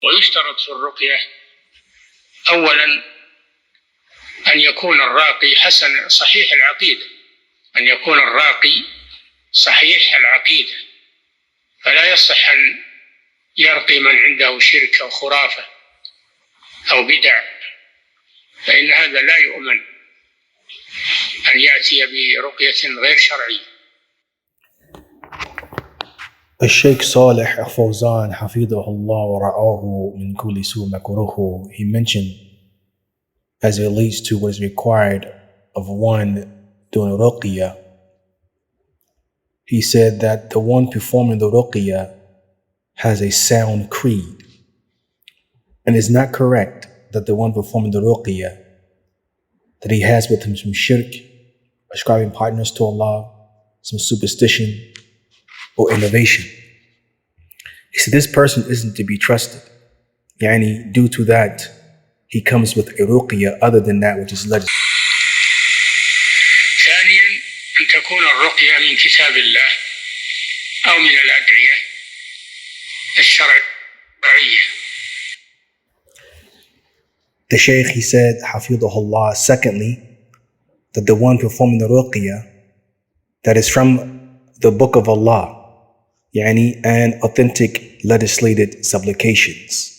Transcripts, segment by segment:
ويشترط في الرقية أولا أن يكون الراقي حسن صحيح العقيدة، أن يكون الراقي صحيح العقيدة، فلا يصح أن يرقي من عنده شرك أو خرافة أو بدع، فإن هذا لا يؤمن أن يأتي برقية غير شرعية. الشيخ صالح الفوزان حفظه الله ورعاه من كل سوء مكروه, he mentioned as it relates to what is required of one doing ruqya, he said that the one performing the ruqya has a sound creed, and it's not correct that the one performing the ruqya that he has with him some shirk, ascribing partners to Allah, some superstition or innovation. He said this person isn't to be trusted. Yani, due to that, he comes with a ruqya other than that which is legislated. ثانيا أن تكون الرقية من كتاب الله أو من الأدعية الشرعية. The Shaykh, he said, حفظه الله, secondly, that the one performing the ruqya that is from the book of Allah, yani, and authentic legislated supplications.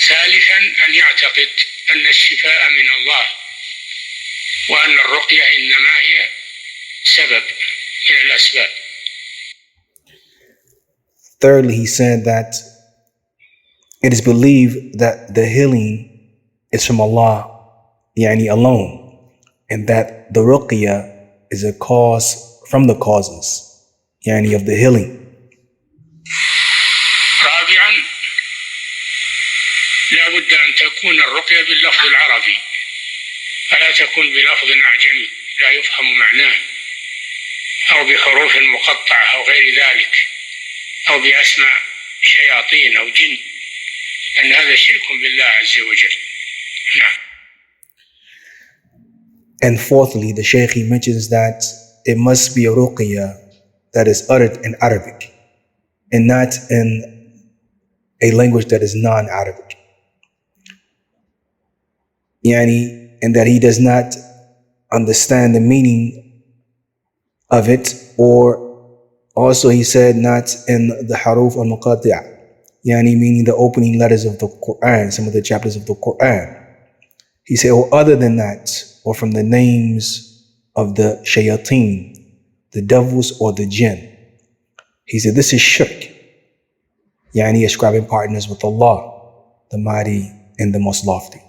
ثالثا أن يعتقد أن الشفاء من الله وأن الرقية إنما هي سبب من الأسباب. Thirdly, he said that it is believed that the healing is from Allah, yani alone, and that the ruqya is a cause from the causes, yani of the healing. رابعا لا بد أن تكون الرقية باللفظ العربي فلا تكون بلفظ أعجمي لا يفهم معناه أو بحروف مقطعة أو غير ذلك أو بأسماء شياطين أو جن، أن هذا شرك بالله عز وجل. نعم. And fourthly, the Shaykh, he mentions that it must be a ruqya that is uttered in Arabic and not in a language that is non-Arabic. Yani, and that he does not understand the meaning of it, or also he said not in the haruf al-muqati', yani meaning the opening letters of the Qur'an, some of the chapters of the Qur'an. He said, or other than that, or from the names of the shayateen, the devils or the jinn. He said, this is shirk, yani ascribing partners with Allah, the mighty and the most lofty.